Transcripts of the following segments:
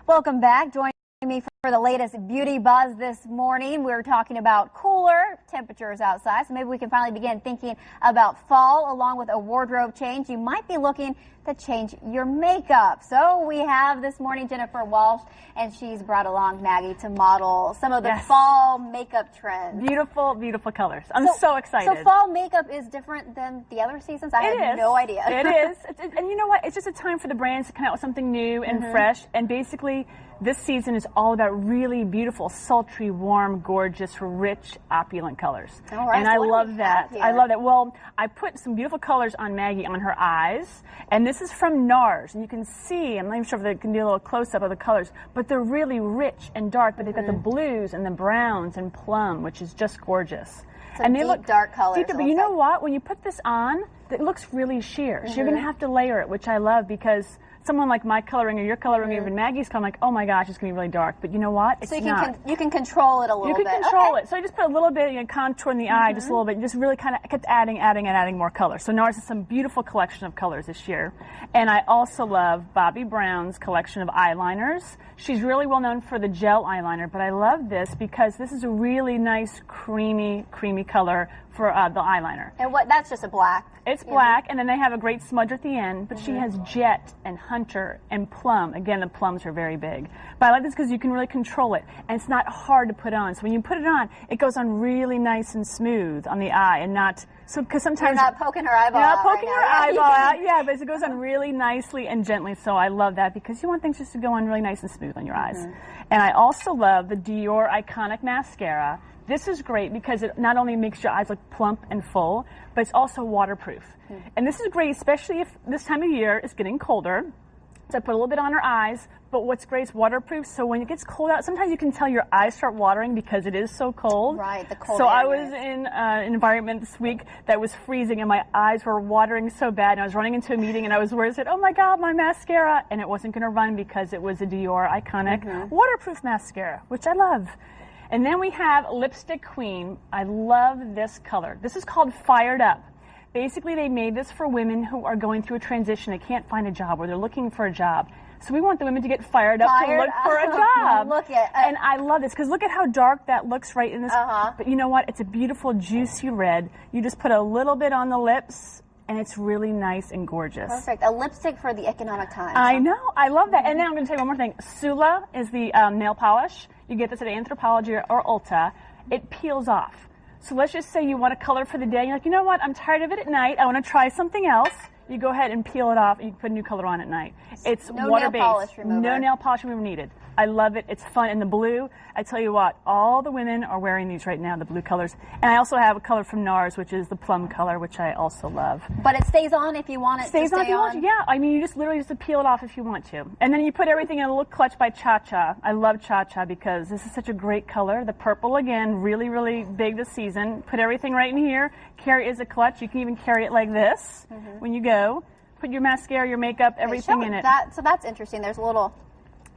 Welcome back. Join me for the latest beauty buzz this morning. We're talking about cooler temperatures outside, so maybe we can finally begin thinking about fall along with a wardrobe change. You might be looking to change your makeup. So we have this morning Jennifer Walsh, and she's brought along Maggie to model some of the fall makeup trends. Beautiful, beautiful colors. I'm so excited. So fall makeup is different than the other seasons? I had no idea. It is. And you know what? It's just a time for the brands to come out with something new and fresh. And basically, this season is all about really beautiful, sultry, warm, gorgeous, rich, opulent colors. All right, and I love that. I love that. Well, I put some beautiful colors on Maggie on her eyes. And this is from NARS. And you can see, I'm not even sure if they can do a little close-up of the colors, but they're really rich and dark. But they've got the blues and the browns and plum, which is just gorgeous. And they look dark colors. But you know what? When you put this on, it looks really sheer. So you're going to have to layer it, which I love, because someone like my coloring or your coloring or even Maggie's color, I'm like, oh my gosh, it's going to be really dark. But you know what? It's not. You can control it a little bit. You can control it. So I just put a little bit, contour in the eye, just a little bit, and just really kind of kept adding more color. So NARS has some beautiful collection of colors this year. And I also love Bobbi Brown's collection of eyeliners. She's really well known for the gel eyeliner, but I love this because this is a really nice, creamy color for the eyeliner. And that's just a black. It's black, and then they have a great smudge at the end, but she has jet and hunter and plum. Again, the plums are very big. But I like this because you can really control it, and it's not hard to put on. So when you put it on, it goes on really nice and smooth on the eye, and not, so because sometimes... You're not poking her eyeball out. You're not poking her eyeball out, yeah, but it goes on really nicely and gently, so I love that because you want things just to go on really nice and smooth on your eyes. And I also love the Dior Iconic Mascara. This is great because it not only makes your eyes look plump and full, but it's also waterproof. And this is great, especially if this time of year it's getting colder. So I put a little bit on her eyes, but what's great is waterproof, so when it gets cold out, sometimes you can tell your eyes start watering because it is so cold. Right, the cold. So I was in an environment this week that was freezing, and my eyes were watering so bad, and I was running into a meeting, and I was worried, I said, oh my God, my mascara, and it wasn't going to run because it was a Dior Iconic waterproof mascara, which I love. And then we have Lipstick Queen. I love this color. This is called Fired Up. Basically, they made this for women who are going through a transition. They can't find a job, or they're looking for a job. So we want the women to get fired up to look for a job. And I love this, because look at how dark that looks right in this. But you know what? It's a beautiful, juicy red. You just put a little bit on the lips, and it's really nice and gorgeous. Perfect. A lipstick for the economic times. I know. I love that. And now I'm going to tell you one more thing. Sula is the nail polish. You get this at Anthropologie or Ulta. It peels off. So let's just say you want a color for the day. You're like, you know what? I'm tired of it at night. I want to try something else. You go ahead and peel it off, and you can put a new color on at night. It's water-based. No nail polish remover. No nail polish remover needed. I love it. It's fun. And the blue, I tell you what, all the women are wearing these right now, the blue colors. And I also have a color from NARS, which is the plum color, which I also love. But it stays on if you want it to stay on? Stays on if you want to, yeah. I mean, you just literally just peel it off if you want to. And then you put everything in a little clutch by Cha Cha. I love Cha Cha because this is such a great color. The purple, again, really, really big this season. Put everything right in here. Carry it as a clutch. You can even carry it like this when you go. Put your mascara, your makeup, everything in it. So that's interesting. There's a little...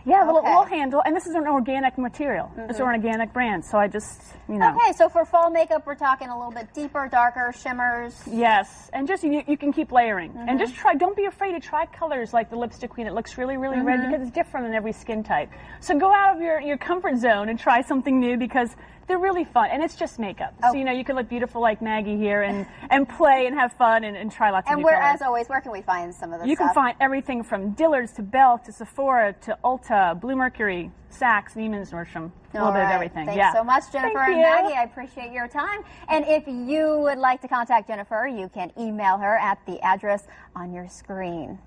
Yeah, a little handle, and this is an organic material. It's an organic brand, so I just, Okay, so for fall makeup, we're talking a little bit deeper, darker, shimmers. Yes, and just, you can keep layering. And just try, don't be afraid to try colors like the Lipstick Queen. It looks really, really red because it's different in every skin type. So go out of your comfort zone and try something new because they're really fun, and it's just makeup. So, you can look beautiful like Maggie here and play and have fun and try lots of new colors. And as always, where can we find some of this stuff? You can find everything from Dillard's to Belk to Sephora to Ulta, Bluemercury, Saks, Neiman's, Nordstrom, a little bit of everything. Thanks so much, Jennifer and Maggie. I appreciate your time. And if you would like to contact Jennifer, you can email her at the address on your screen.